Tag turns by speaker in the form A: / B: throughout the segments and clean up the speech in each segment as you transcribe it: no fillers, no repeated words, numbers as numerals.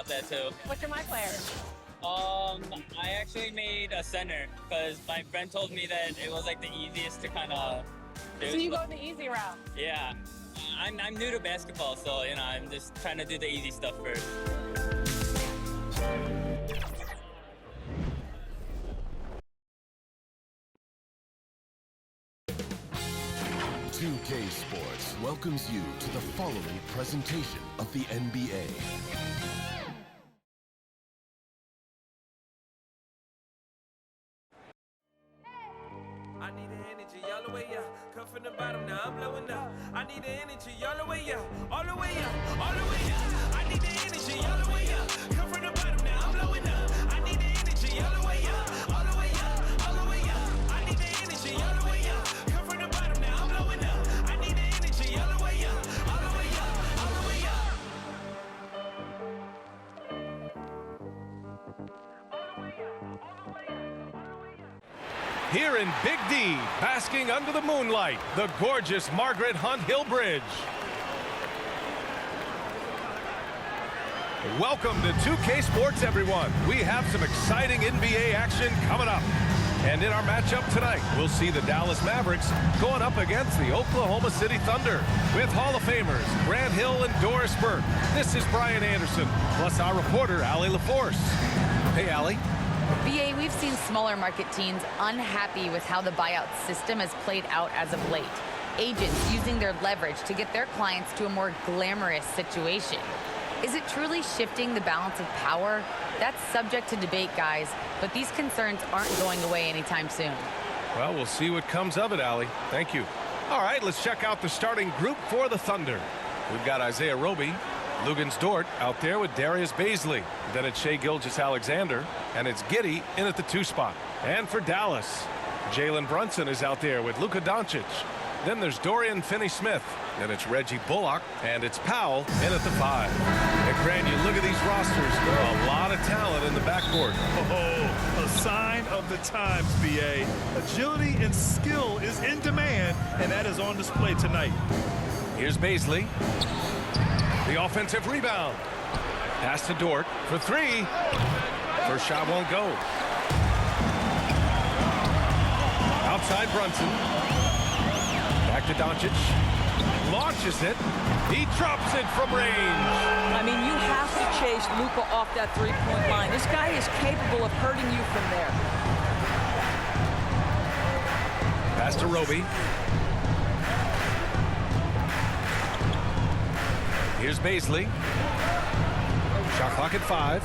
A: about that too.
B: What's your my player?
A: I actually made a center because my friend told me that it was like the easiest to kind of do.
B: So you go the easy route.
A: Yeah. I'm new to basketball, so you know I'm just trying to do the easy stuff first.
C: 2K Sports welcomes you to the following presentation of the NBA.
D: I need the energy all the way up. Come from the bottom, now I'm blowing up. I need the energy all the way up, all the way up, all the way up. I need the energy all the way up. Come from the bottom, now I'm blowing up. I need the energy all the way up, all the way up, all the way up. I need the energy all the way up. Come from the bottom, now I'm blowing up. I need the energy all the way up, all the way up, all the way up.
E: Here in Big D, basking under the moonlight, the gorgeous Margaret Hunt Hill Bridge. Welcome to 2K Sports, everyone. We have some exciting NBA action coming up. And in our matchup tonight, we'll see the Dallas Mavericks going up against the Oklahoma City Thunder with Hall of Famers Grant Hill and Doris Burke. This is Brian Anderson, plus our reporter, Allie LaForce. Hey, Allie.
F: BA, we've seen smaller market teams unhappy with how the buyout system has played out as of late. Agents using their leverage to get their clients to a more glamorous situation. Is it truly shifting the balance of power? That's subject to debate, guys, but these concerns aren't going away anytime soon.
E: Well, we'll see what comes of it, Allie. Thank you. All right, let's check out the starting group for the Thunder. We've got Isaiah Roby, Lugans Dort out there with Darius Baisley. Then it's Shai Gilgeous-Alexander, and it's Giddey in at the 2 spot. And for Dallas, Jalen Brunson is out there with Luka Doncic. Then there's Dorian Finney-Smith. Then it's Reggie Bullock, and it's Powell in at the 5. And Grant, you look at these rosters, a lot of talent in the backcourt.
G: Oh, a sign of the times, BA. Agility and skill is in demand, and that is on display tonight.
E: Here's Baisley. The offensive rebound. Pass to Dort for 3. First shot won't go. Outside Brunson. Back to Doncic. Launches it. He drops it from range.
H: I mean, you have to chase Luka off that three-point line. This guy is capable of hurting you from there.
E: Pass to Roby. Here's Baisley. Shot clock at 5.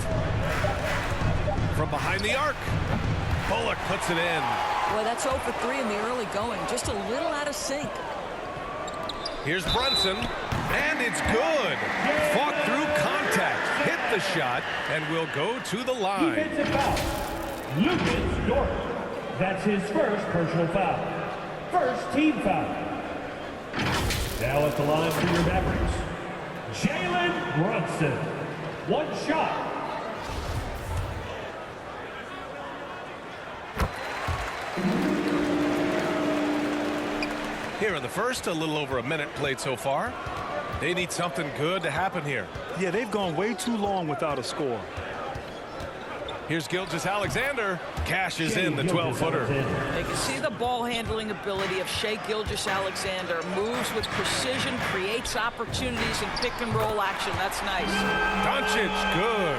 E: From behind the arc. Bullock puts it in.
H: Boy, that's 0 for 3 in the early going. Just a little out of sync.
E: Here's Brunson. And it's good. Fought through contact. Hit the shot. And will go to the line.
I: Defensive foul. Lugans Dort. That's his first personal foul. First team foul. Now at the line for your Mavericks, Jalen Brunson. 1 shot.
E: Here in the first, a little over a minute played so far. They need something good to happen here.
G: Yeah, they've gone way too long without a score.
E: Here's Gilgeous-Alexander. Cashes in the 12-footer.
H: You can see the ball handling ability of Shai Gilgeous-Alexander. Moves with precision, creates opportunities in pick and roll action. That's nice.
E: Doncic, good.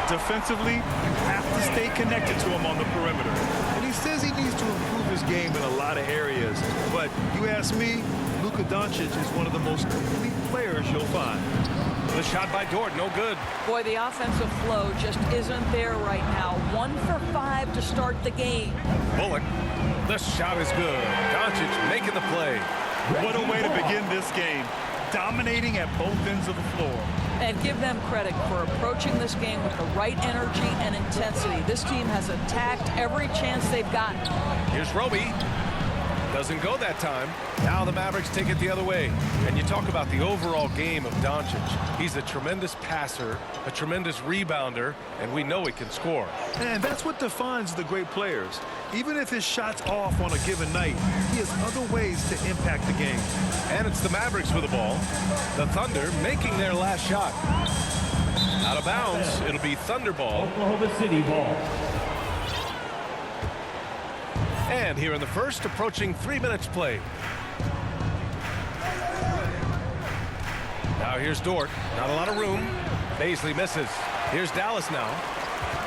G: Defensively, you have to stay connected to him on the perimeter. And he says he needs to improve his game in a lot of areas. But you ask me, Luka Doncic is one of the most complete players you'll find.
E: The shot by Dort, no good.
H: Boy, the offensive flow just isn't there right now. 1 for 5 to start the game.
E: Bullock, the shot is good. Doncic making the play.
G: What a way to begin this game. Dominating at both ends of the floor.
H: And give them credit for approaching this game with the right energy and intensity. This team has attacked every chance they've gotten.
E: Here's Roby. Doesn't go that time. Now the Mavericks take it the other way. And you talk about the overall game of Doncic. He's a tremendous passer, a tremendous rebounder, and we know he can score.
G: And that's what defines the great players. Even if his shot's off on a given night, he has other ways to impact the game.
E: And it's the Mavericks with the ball. The Thunder making their last shot. Out of bounds. It'll be Thunder ball.
I: Oklahoma City ball.
E: And here in the first, approaching 3 minutes played. Now here's Dort. Not a lot of room. Baisley misses. Here's Dallas now.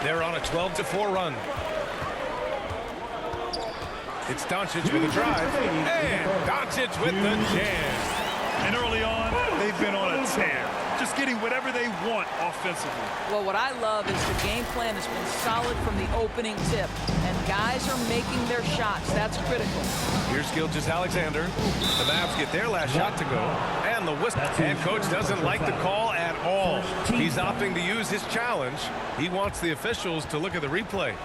E: They're on a 12-4 run. It's Doncic with a drive. And Doncic with the jam.
G: And early on, they've been on a tear. Just getting whatever they want offensively.
H: Well, what I love is the game plan has been solid from the opening tip. And guys are making their shots. That's critical.
E: Here's Gilgeous-Alexander. The Mavs get their last shot to go. And the whistle. And coach doesn't like the call at all. He's opting to use his challenge. He wants the officials to look at the replay.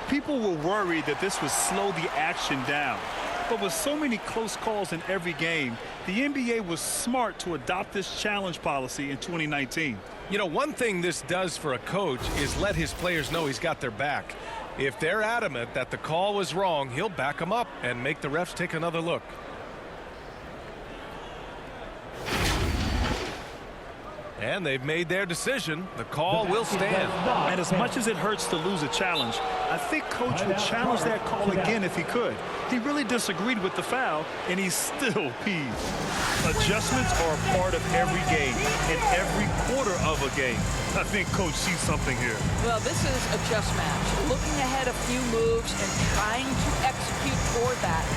G: People were worried that this would slow the action down. But with so many close calls in every game, the NBA was smart to adopt this challenge policy in 2019.
E: You know, one thing this does for a coach is let his players know he's got their back. If they're adamant that the call was wrong, he'll back them up and make the refs take another look. And they've made their decision. The call will stand.
G: And as much as it hurts to lose a challenge, I think coach would challenge that call again if he could. He really disagreed with the foul, and he's still peeved. Adjustments are a part of every game, in every quarter of a game. I think coach sees something here.
H: Well, this is a chess match. Looking ahead a few moves and trying to execute toward that.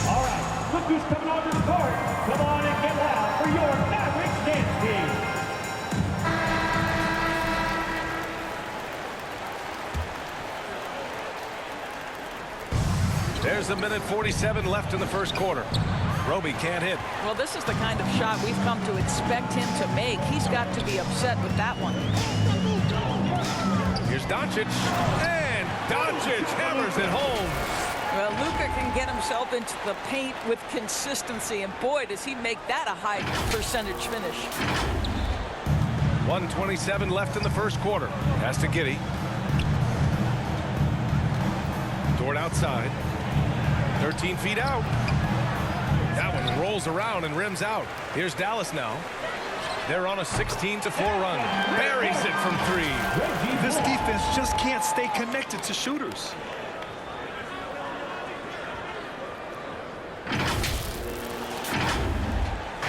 I: All right, look who's coming onto the court. Come on and get loud for your Mavericks dance team.
E: There's a minute 47 left in the first quarter. Roby can't hit.
H: Well, this is the kind of shot we've come to expect him to make. He's got to be upset with that one.
E: Here's Doncic. And Doncic hammers it home.
H: Well, Luka can get himself into the paint with consistency, and boy, does he make that a high percentage finish.
E: 1:27 left in the first quarter. Pass to Giddey. Dort outside. 13 feet out. That one rolls around and rims out. Here's Dallas now. They're on a 16-4 run. Buries it from three.
G: This defense just can't stay connected to shooters.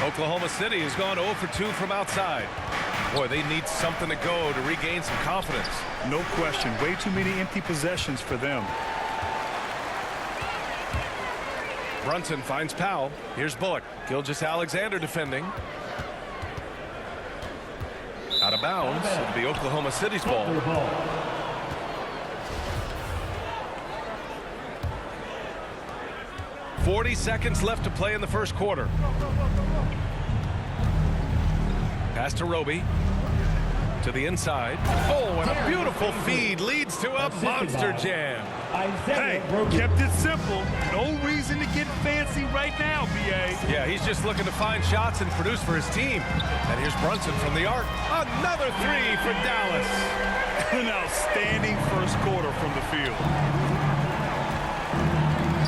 E: Oklahoma City has gone 0 for 2 from outside. Boy, they need something to go to regain some confidence.
G: No question. Way too many empty possessions for them.
E: Brunson finds Powell. Here's Bullock. Gilgeous-Alexander defending. Out of bounds. It'll be Oklahoma City's ball. 40 seconds left to play in the first quarter. Pass to Roby. To the inside. Oh, and a beautiful feed leads to a monster jam.
G: Hey, kept it simple. No reason to get fancy right now, B.A.
E: Yeah, he's just looking to find shots and produce for his team. And here's Brunson from the arc. Another three for Dallas.
G: An outstanding first quarter from the field.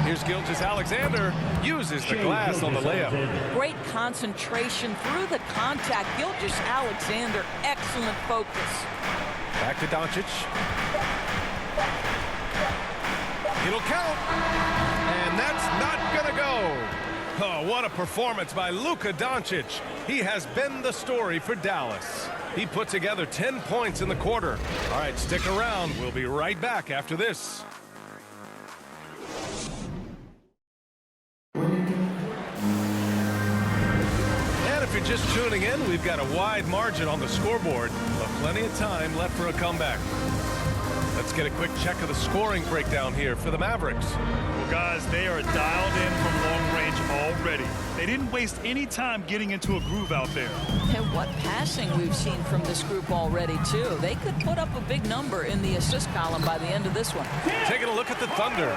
E: Here's Gilgeous-Alexander. Uses the glass on the layup.
H: Great concentration through the contact. Gilgeous-Alexander, excellent focus.
E: Back to Doncic. It'll count. And that's not going to go. Oh, what a performance by Luka Doncic. He has been the story for Dallas. He put together 10 points in the quarter. All right, stick around. We'll be right back after this. And if you're just tuning in, we've got a wide margin on the scoreboard, but plenty of time left for a comeback. Let's get a quick check of the scoring breakdown here for the Mavericks.
G: Well, guys, they are dialed in from long range already. They didn't waste any time getting into a groove out there.
H: And what passing we've seen from this group already, too. They could put up a big number in the assist column by the end of this one.
E: Taking a look at the Thunder.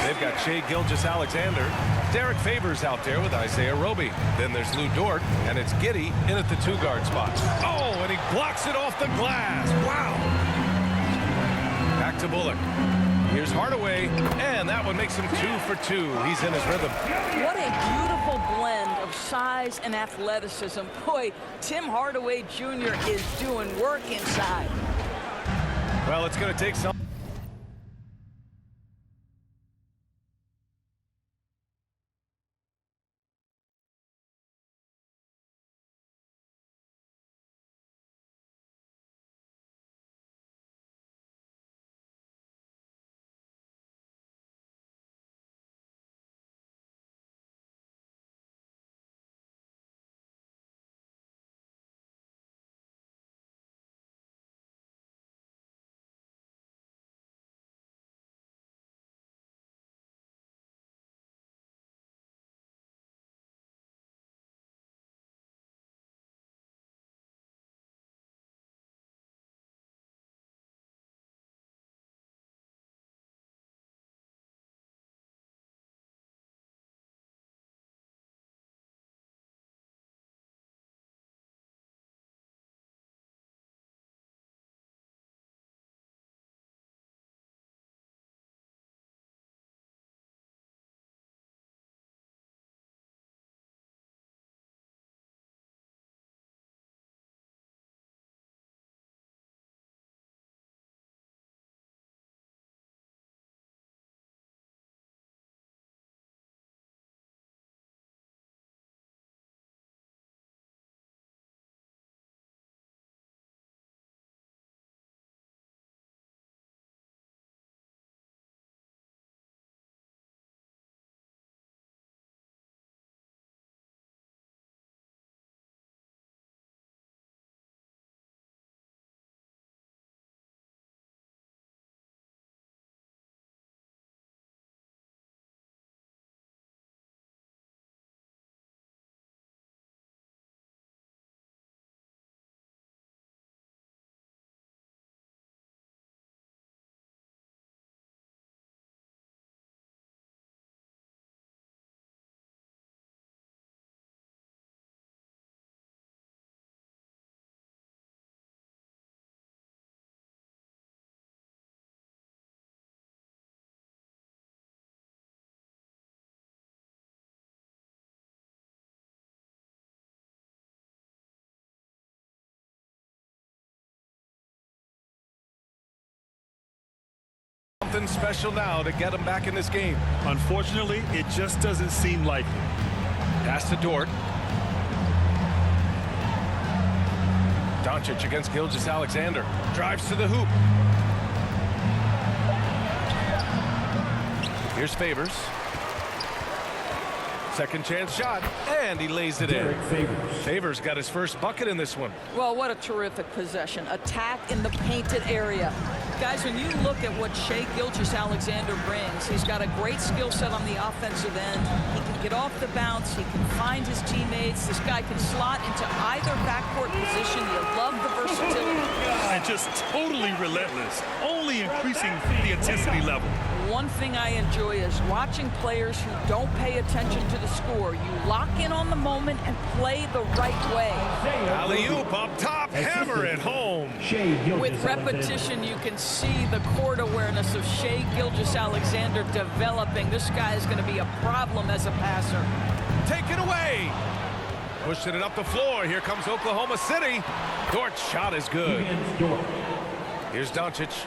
E: They've got Shai Gilgeous-Alexander. Derek Favors out there with Isaiah Roby. Then there's Lou Dort, and it's Giddey in at the two-guard spot. Oh, and he blocks it off the glass. Wow. Back back to Bullock. Here's Hardaway, and that one makes him 2 for 2. He's in his rhythm.
H: What a beautiful blend of size and athleticism. Boy, Tim Hardaway Jr. is doing work inside.
E: Well, it's going to take some. Something special now to get him back in this game.
G: Unfortunately, it just doesn't seem likely.
E: Pass to Dort. Doncic against Gilgeous-Alexander. Drives to the hoop. Here's Favors. Second chance shot, and he lays it in. Favors got his first bucket in this one.
H: Well, what a terrific possession. Attack in the painted area. Guys, when you look at what Shai Gilgeous-Alexander brings, he's got a great skill set on the offensive end. He can get off the bounce. He can find his teammates. This guy can slot into either backcourt position. You love the versatility.
G: And just totally relentless, only increasing the intensity level.
H: One thing I enjoy is watching players who don't pay attention to the score. You lock in on the moment and play the right way.
E: Alley-oop up top, hammer it home.
H: With repetition, you can see the court awareness of Shai Gilgeous-Alexander developing. This guy is going to be a problem as a passer.
E: Take it away. Pushing it up the floor. Here comes Oklahoma City. Dort's shot is good. Here's Doncic.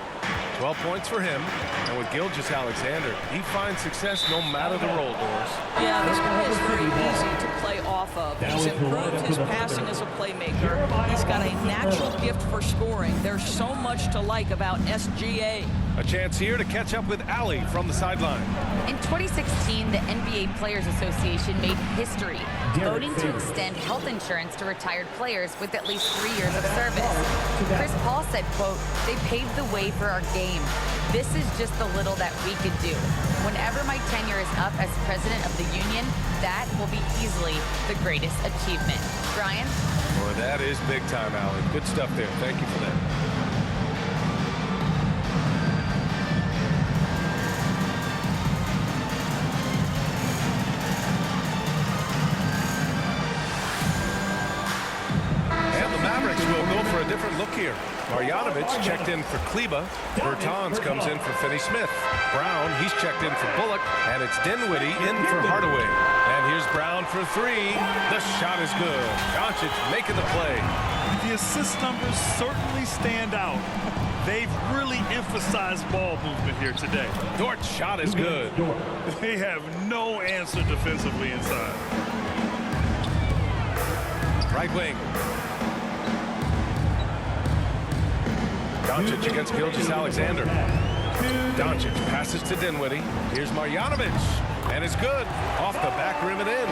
E: 12 points for him. And with Gilgeous-Alexander, he finds success no matter the role, Doris.
H: Yeah, this guy is very easy to play off of. He's improved his passing as a playmaker. He's got a natural gift for scoring. There's so much to like about SGA.
E: A chance here to catch up with Allie from the sideline.
F: In 2016, the NBA Players Association made history, voting to extend health insurance to retired players with at least 3 years of service. Chris Paul said, quote, "They paved the way for our game. This is just the little that we could do. Whenever my tenure is up as president of the union, that will be easily the greatest achievement." Brian?
E: Boy, that is big time, Allie. Good stuff there. Thank you for that. And the Mavericks will go for a different look here. Marjanovic checked in for Kleba. Bertans comes in for Finney-Smith. Brown, he's checked in for Bullock. And it's Dinwiddie in for Hardaway. And here's Brown for three. The shot is good. Doncic making the play.
G: The assist numbers certainly stand out. They've really emphasized ball movement here today.
E: Dort's shot is good.
G: They have no answer defensively inside.
E: Right wing. Doncic against Gilgeous-Alexander. Doncic passes to Dinwiddie. Here's Marjanovic. And it's good. Off the back rim and in.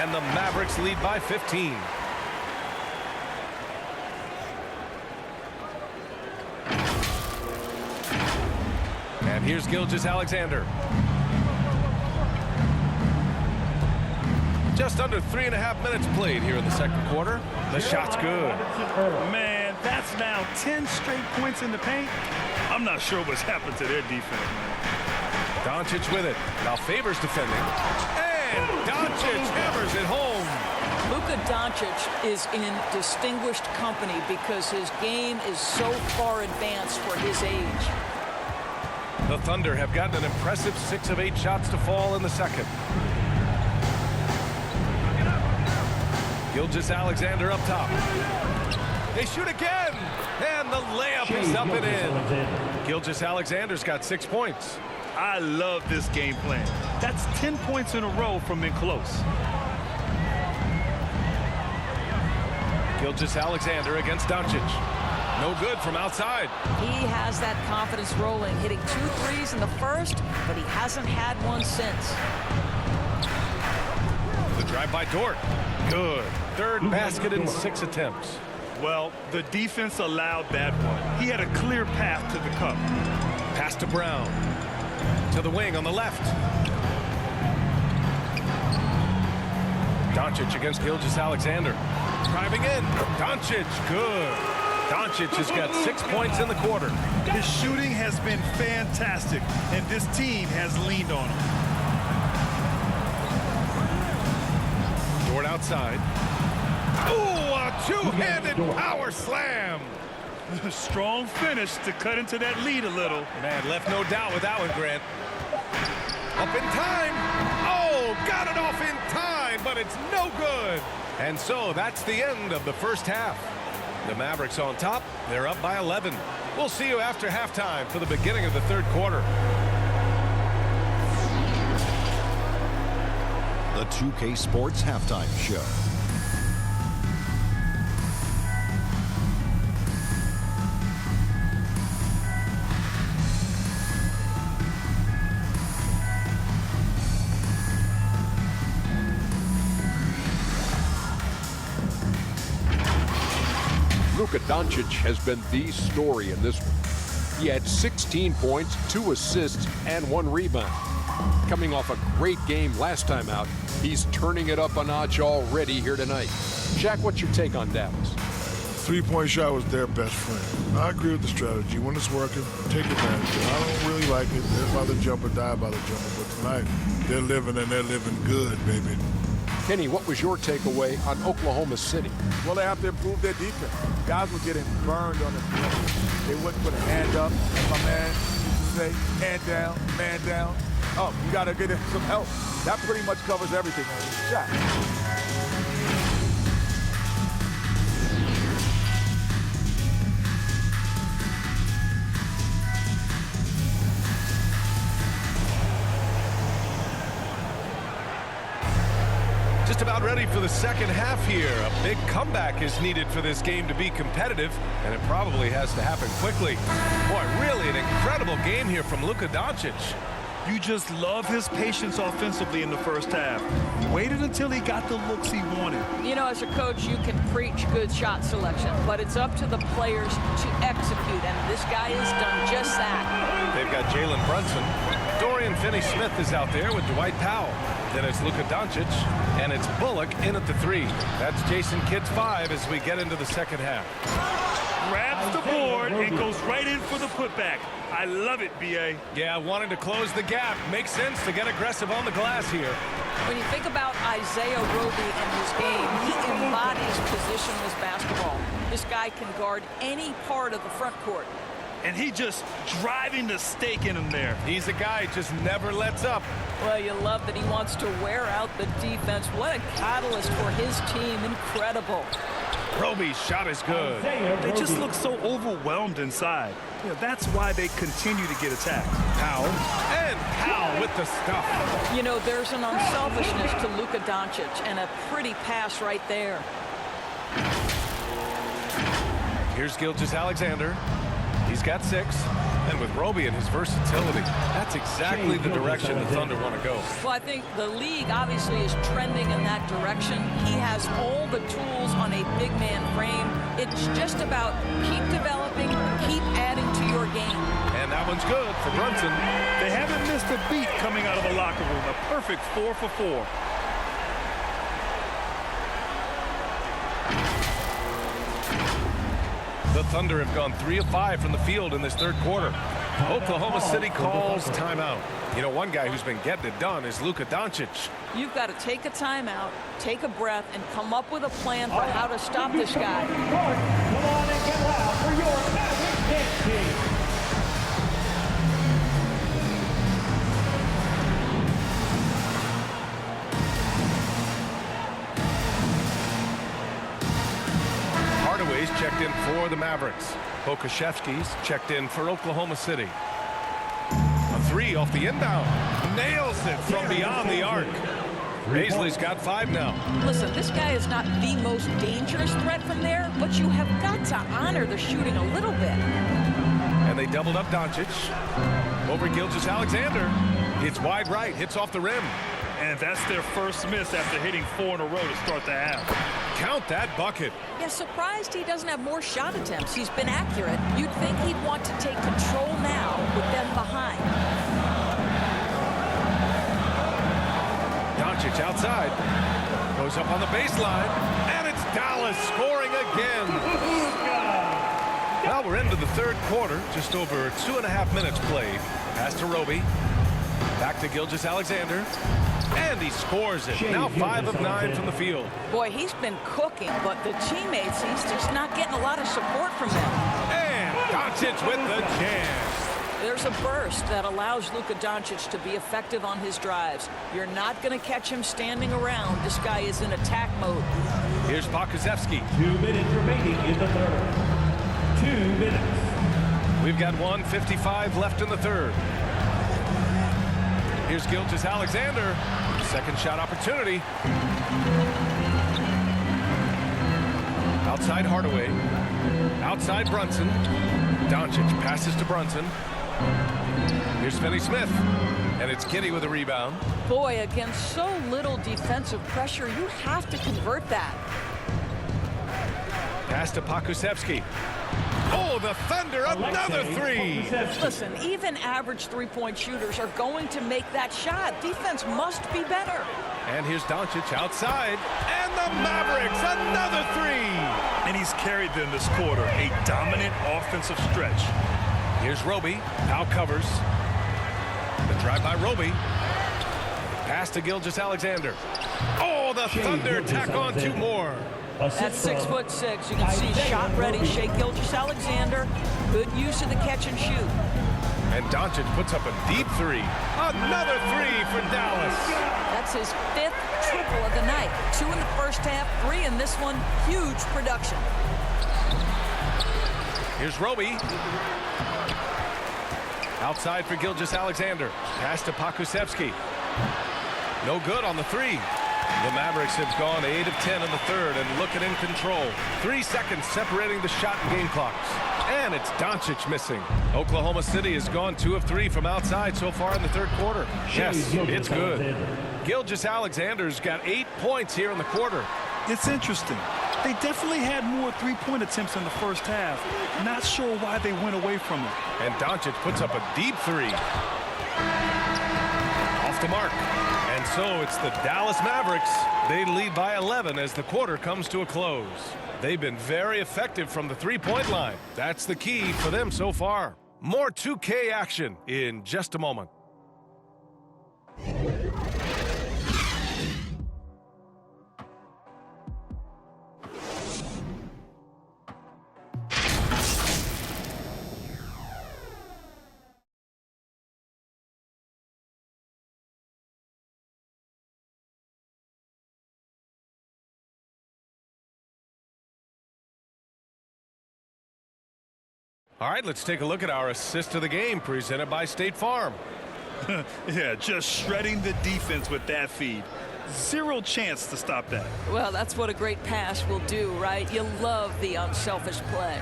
E: And the Mavericks lead by 15. And here's Gilgeous-Alexander. Just under 3.5 minutes played here in the second quarter. The shot's good.
G: Man, that's now 10 straight points in the paint. I'm not sure what's happened to their defense, man.
E: Doncic with it. Now Favors defending. And Doncic hammers it home.
H: Luka Doncic is in distinguished company because his game is so far advanced for his age.
E: The Thunder have gotten an impressive 6 of 8 shots to fall in the second. Gilgeous-Alexander up top. They shoot again, and the layup is up and in. Gilgeous-Alexander's got 6 points.
G: I love this game plan. That's 10 points in a row from in close.
E: Gilgeous-Alexander against Doncic. No good from outside.
H: He has that confidence rolling, hitting 2 threes in the first, but he hasn't had one since.
E: The drive by Dort. Good. Third basket in 6 attempts.
G: Well, the defense allowed that one. He had a clear path to the cup.
E: Pass to Brown. To the wing on the left. Doncic against Gilgeous-Alexander. Driving in. Doncic, good. Doncic has got 6 points in the quarter.
G: His shooting has been fantastic, and this team has leaned on him.
E: Dort outside. Ooh, a two-handed power slam.
G: Strong finish to cut into that lead a little.
E: Man, left no doubt with that one, Grant. Up in time. Oh, got it off in time, but it's no good. And so that's the end of the first half. The Mavericks on top. They're up by 11. We'll see you after halftime for the beginning of the third quarter.
J: The 2K Sports Halftime Show.
K: Luka Doncic has been the story in this one. He had 16 points, 2 assists, and 1 rebound. Coming off a great game last time out, he's turning it up a notch already here tonight. Shaq, what's your take on Dallas?
L: Three-point shot was their best friend. I agree with the strategy. When it's working, take advantage of it. I don't really like it. Live by the jumper, die by the jumper. But tonight, they're living and they're living good, baby.
K: Kenny, what was your takeaway on Oklahoma City?
M: Well, they have to improve their defense. Guys were getting burned on the perimeter. They wouldn't put a hand up. As my man used to say, hand down, man down. Oh, you got to get him some help. That pretty much covers everything, man. Shot.
E: Just about ready for the second half here. A big comeback is needed for this game to be competitive, and it probably has to happen quickly. Boy, really an incredible game here from Luka Doncic.
G: You just love his patience offensively in the first half. Waited until he got the looks he wanted.
H: You know, as a coach, you can preach good shot selection, but it's up to the players to execute, and this guy has done just that.
E: They've got Jalen Brunson. Dorian Finney-Smith is out there with Dwight Powell. Then it's Luka Doncic, and it's Bullock in at the 3. That's Jason Kidd's 5 as we get into the second half.
G: Grabs the board and goes right in for the putback. I love it, B.A.
E: Yeah, wanting to close the gap. Makes sense to get aggressive on the glass here.
H: When you think about Isaiah Roby and his game, he embodies positionless basketball. This guy can guard any part of the front court.
G: And he just driving the stake in him there.
E: He's a guy just never lets up.
H: Well, you love that he wants to wear out the defense. What a catalyst for his team. Incredible.
E: Roby's shot is good.
G: They just look so overwhelmed inside. You know, that's why they continue to get attacked.
E: Powell. And Powell with the stuff.
H: You know, there's an unselfishness to Luka Doncic, and a pretty pass right there.
E: Here's Gilgeous-Alexander. He's got 6. And with Roby and his versatility, that's exactly the direction the Thunder want to go.
H: Well, I think the league obviously is trending in that direction. He has all the tools on a big man frame. It's just about keep developing, keep adding to your game.
E: And that one's good for Brunson.
G: They haven't missed a beat coming out of the locker room. A perfect 4 for 4.
E: The Thunder have gone 3 of 5 from the field in this third quarter. Oklahoma City calls timeout. You know, one guy who's been getting it done is Luka Doncic.
H: You've got to take a timeout, take a breath, and come up with a plan for how to stop this guy.
I: Come on and get loud for your Mavericks dance team.
E: Hardaway's checked in for the Mavericks. Pokusevski's checked in for Oklahoma City. A 3 off the inbound. Nails it from beyond the arc. Paisley's got 5 now.
H: Listen, this guy is not the most dangerous threat from there, but you have got to honor the shooting a little bit.
E: And they doubled up Doncic. Over Gilgeous-Alexander. It's wide right, hits off the rim.
G: And that's their first miss after hitting 4 in a row to start the half.
E: Count that bucket.
H: Yeah, surprised he doesn't have more shot attempts. He's been accurate. You'd think he'd want to take control now with them behind.
E: Doncic outside. Goes up on the baseline. And it's Dallas scoring again. Well, we're into the third quarter. Just over 2.5 minutes played. Pass to Roby. Back to Gilgeous-Alexander. And he scores it. Now 5 of 9 from the field.
H: Boy, he's been cooking, but the teammates, he's just not getting a lot of support from them.
E: And Doncic with the jam.
H: There's a burst that allows Luka Doncic to be effective on his drives. You're not going to catch him standing around. This guy is in attack mode.
E: Here's Pokusevski.
I: 2 minutes remaining in the third. 2 minutes.
E: We've got 1:55 left in the third. Here's Gilgeous-Alexander. Second shot opportunity. Outside Hardaway. Outside Brunson. Doncic passes to Brunson. Here's Finney-Smith. And it's Kitty with a rebound.
H: Boy, against so little defensive pressure, you have to convert that.
E: Pass to Pokusevski. Oh, the Thunder, another 3.
H: Listen, even average three-point shooters are going to make that shot. Defense must be better.
E: And here's Doncic outside. And the Mavericks, another 3.
G: And he's carried them this quarter. A dominant offensive stretch.
E: Here's Roby. Now covers. The drive by Roby. Pass to Gilgeous-Alexander. Oh, the Thunder tack on 2 more.
H: At 6'6", you can see shot ready. Shea Gilgeous-Alexander, good use of the catch and shoot.
E: And Doncic puts up a deep 3. Another 3 for Dallas.
H: That's his 5th triple of the night. 2 in the first half, 3 in this one. Huge production.
E: Here's Roby. Outside for Gilgeous-Alexander. Pass to Pokusevski. No good on the 3. The Mavericks have gone 8 of 10 in the third and looking in control. 3 seconds separating the shot and game clocks. And it's Doncic missing. Oklahoma City has gone 2 of 3 from outside so far in the third quarter. Yes, it's good. Gilgeous-Alexander's got 8 points here in the quarter.
G: It's interesting. They definitely had more three-point attempts in the first half. Not sure why they went away from it.
E: And Doncic puts up a deep 3. Off the mark. And so it's the Dallas Mavericks. They lead by 11 as the quarter comes to a close. They've been very effective from the three-point line. That's the key for them so far. More 2K action in just a moment. All right, let's take a look at our assist of the game presented by State Farm.
G: Yeah, just shredding the defense with that feed. Zero chance to stop that.
H: Well, that's what a great pass will do, right? You love the unselfish play.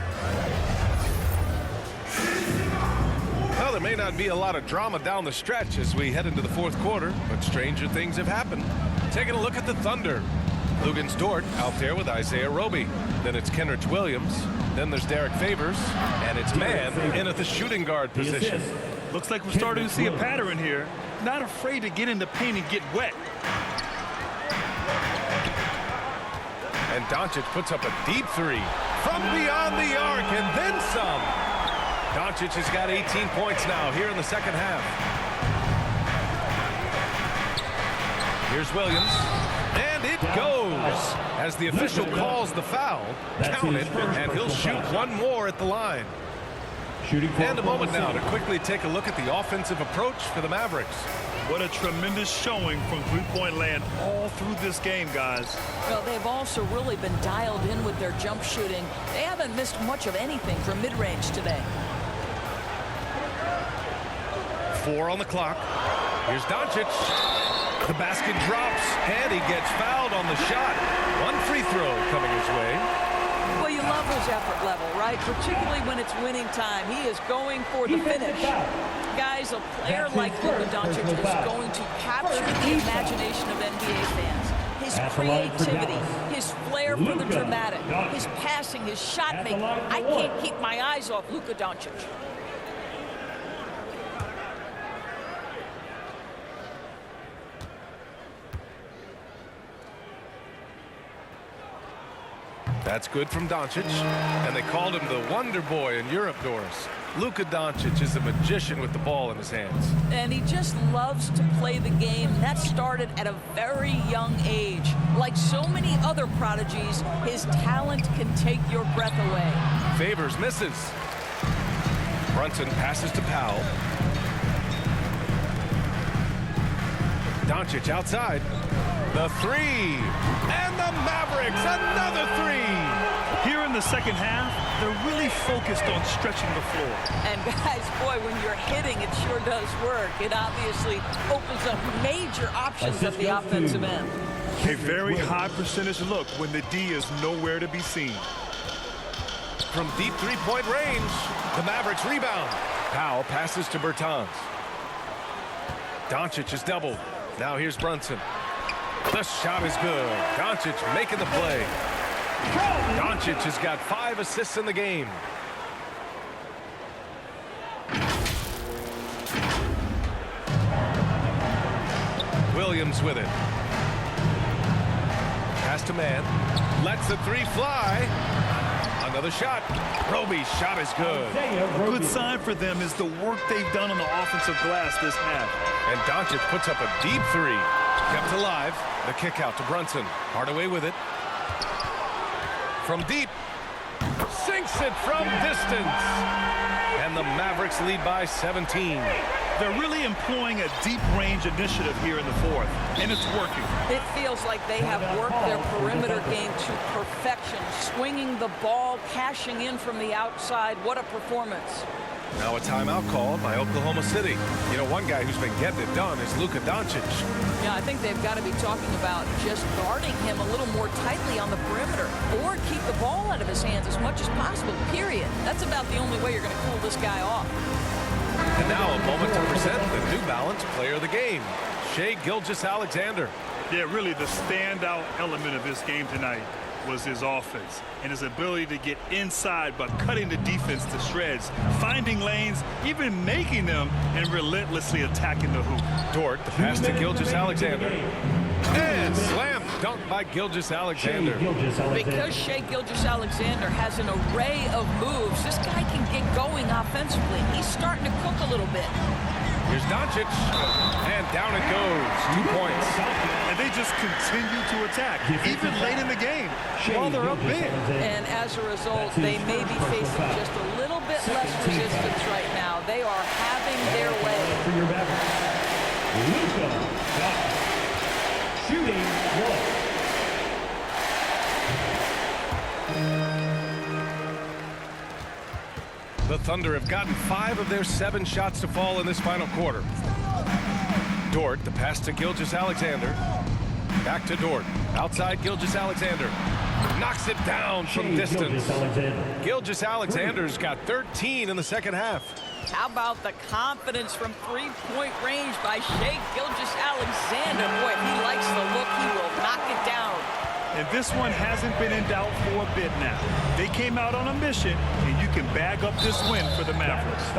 E: Well, there may not be a lot of drama down the stretch as we head into the fourth quarter, but stranger things have happened. Taking a look at the Thunder. Lugans Dort out there with Isaiah Roby. Then it's Kenrich Williams. Then there's Derek Favors. And it's Man in at the shooting guard position.
G: Looks like we're starting to see a pattern here. Not afraid to get in the paint and get wet.
E: And Doncic puts up a deep three from beyond the arc and then some. Doncic has got 18 points now here in the second half. Here's Williams. And it goes as the official calls the foul. Count it, and he'll shoot one more at the line. And a moment now to quickly take a look at the offensive approach for the Mavericks.
G: What a tremendous showing from three-point land all through this game, guys.
H: Well, they've also really been dialed in with their jump shooting. They haven't missed much of anything from mid-range today.
E: 4 on the clock. Here's Doncic. The basket drops, and he gets fouled on the shot. One free throw coming his way.
H: Well, you love his effort level, right? Particularly when it's winning time. He is going for the finish. Guys, a player like Luka Doncic is going to capture the imagination of NBA fans. His creativity, his flair for the dramatic, his passing, his shot making. I can't keep my eyes off Luka Doncic.
E: That's good from Doncic, and they called him the Wonder Boy in Europe, Doris. Luka Doncic is a magician with the ball in his hands.
H: And he just loves to play the game. That started at a very young age. Like so many other prodigies, his talent can take your breath away.
E: Favors misses. Brunson passes to Powell. Doncic outside. The three. And the Mavericks, another three.
G: Here in the second half, they're really focused on stretching the floor.
H: And guys, boy, when you're hitting, it sure does work. It obviously opens up major options at the offensive end.
G: A very high percentage look when the D is nowhere to be seen.
E: From deep three-point range, the Mavericks rebound. Powell passes to Bertans. Doncic is doubled. Now here's Brunson. The shot is good. Doncic making the play. Doncic has got 5 assists in the game. Williams with it. Pass to Man. Lets the three fly. Another shot. Roby's shot is good.
G: A good sign for them is the work they've done on the offensive glass this half.
E: And Doncic puts up a deep three. Kept alive. The kick out to Brunson. Hardaway with it. From deep. Sinks it from distance. And the Mavericks lead by 17.
G: They're really employing a deep range initiative here in the fourth, and it's working.
H: It feels like they have worked their perimeter game to perfection, swinging the ball, cashing in from the outside. What a performance.
E: Now a timeout called by Oklahoma City. You know, one guy who's been getting it done is Luka Doncic.
H: Yeah, I think they've got to be talking about just guarding him a little more tightly on the perimeter or keep the ball out of his hands as much as possible, period. That's about the only way you're going to cool this guy off.
E: And now a moment to present the New Balance Player of the Game, Shai Gilgeous-Alexander.
G: Yeah, really the standout element of this game tonight was his offense and his ability to get inside by cutting the defense to shreds, finding lanes, even making them, and relentlessly attacking the hoop.
E: Dort, the pass to Gilgeous-Alexander. And slam dunk by Gilgeous-Alexander.
H: Because Shai Gilgeous-Alexander has an array of moves, this guy can get going offensively. He's starting to cook a little bit.
E: Here's Doncic, and down it goes. 2 points.
G: And they just continue to attack, even late in the game, while they're up big.
H: And as a result, they may be facing just a little bit less resistance right now. They are having their way.
I: For your Mavericks, Luka Doncic, shooting 1.
E: The Thunder have gotten 5 of their 7 shots to fall in this final quarter. Dort, the pass to Gilgeous-Alexander. Back to Dort. Outside Gilgeous-Alexander. Knocks it down from distance. Gilgeous-Alexander's got 13 in the second half.
H: How about the confidence from three-point range by Shai Gilgeous-Alexander? Boy, he likes the look. He will knock it down.
G: And this one hasn't been in doubt for a bit now. They came out on a mission, and you can bag up this win for the Mavericks.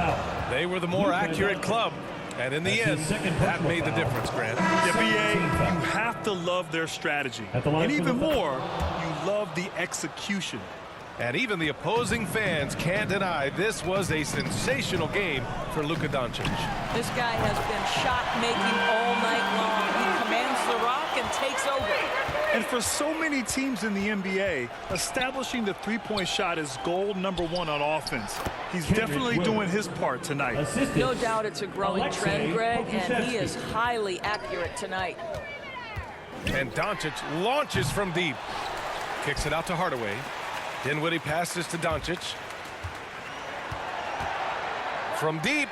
E: They were the more accurate club, and in the end, that made the difference, Grant.
G: Yeah, B.A., you have to love their strategy. And even more, you love the execution.
E: And even the opposing fans can't deny this was a sensational game for Luka Doncic.
H: This guy has been shot-making all night long. He commands the rock and takes over.
G: And for so many teams in the NBA, establishing the three-point shot is goal #1 on offense. He's definitely doing his part tonight.
H: No doubt it's a growing trend, Greg, and he is highly accurate tonight.
E: And Doncic launches from deep. Kicks it out to Hardaway. Dinwiddie passes to Doncic. From deep,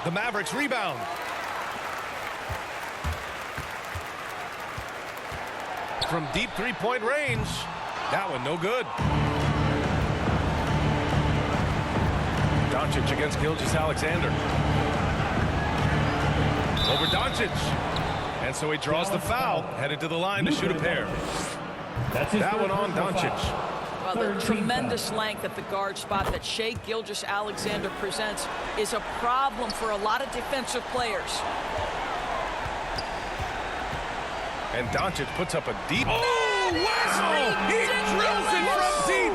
E: the Mavericks rebound. From deep three-point range, that one no good. Doncic against Gilgeous-Alexander. Over Doncic. And so he draws the foul, headed to the line to shoot a pair. That one on Doncic.
H: Well, the tremendous length at the guard spot that Shai Gilgeous-Alexander presents is a problem for a lot of defensive players.
E: And Doncic puts up a deep. Oh, wow! He drills it from deep.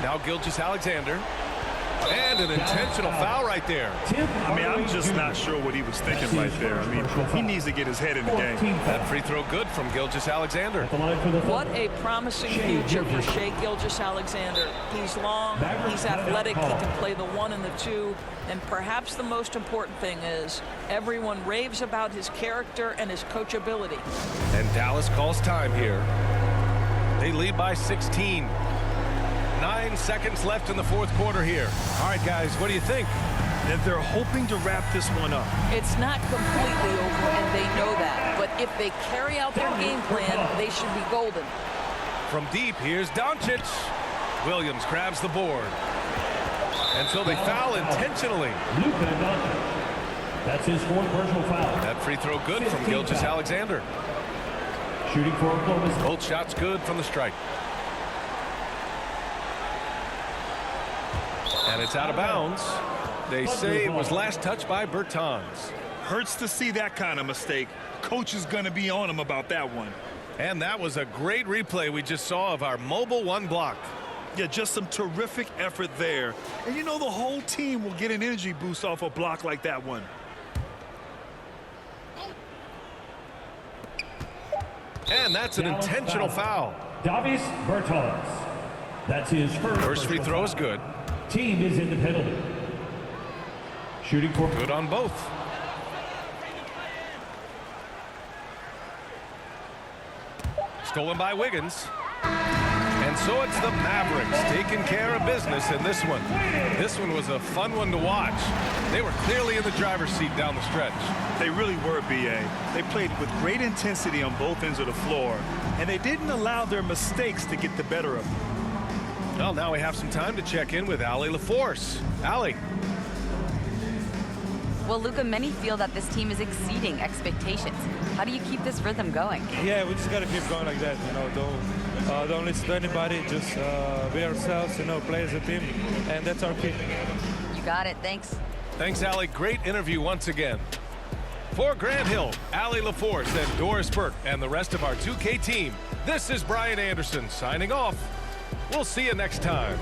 E: Now Gilgeous-Alexander. And an intentional foul right there.
G: I mean, I'm just not sure what he was thinking right there. I mean, he needs to get his head in the game.
E: That free throw good from Gilgeous-Alexander.
H: What a promising future for Shai Gilgeous-Alexander. He's long, he's athletic, he can play the 1 and the 2, and perhaps the most important thing is everyone raves about his character and his coachability.
E: And Dallas calls time here. They lead by 16. 9 seconds left in the fourth quarter here. All right, guys, what do you think?
G: And they're hoping to wrap this one up.
H: It's not completely over, and they know that. But if they carry out their game plan, they should be golden.
E: From deep, here's Doncic. Williams grabs the board. And so they foul intentionally.
I: Luka Doncic. That's his 4th personal foul.
E: That free throw good from Gilgeous-Alexander.
I: Shooting for Oklahoma.
E: Both shots good from the strike. And it's out of bounds. They say it was last touched by Bertans.
G: Hurts to see that kind of mistake. Coach is going to be on him about that one.
E: And that was a great replay we just saw of our mobile 1 block.
G: Yeah, just some terrific effort there. And you know, the whole team will get an energy boost off a block like that one.
E: And that's an intentional foul.
I: Davis Bertans. That's his
E: first free throw is good.
I: Team is in the penalty. Shooting for
E: good on both. Stolen by Wiggins. And so it's the Mavericks taking care of business in this one. This one was a fun one to watch. They were clearly in the driver's seat down the stretch.
G: They really were, B.A. They played with great intensity on both ends of the floor, and they didn't allow their mistakes to get the better of them.
E: Well, now we have some time to check in with Allie LaForce. Allie.
F: Well, Luka, many feel that this team is exceeding expectations. How do you keep this rhythm going?
N: Yeah, we just got to keep going like that. You know, don't listen to anybody. Just be ourselves. You know, play as a team, and that's our key.
F: You got it. Thanks.
E: Thanks, Allie. Great interview once again. For Grant Hill, Allie LaForce, and Doris Burke, and the rest of our 2K team, this is Brian Anderson signing off. We'll see you next time.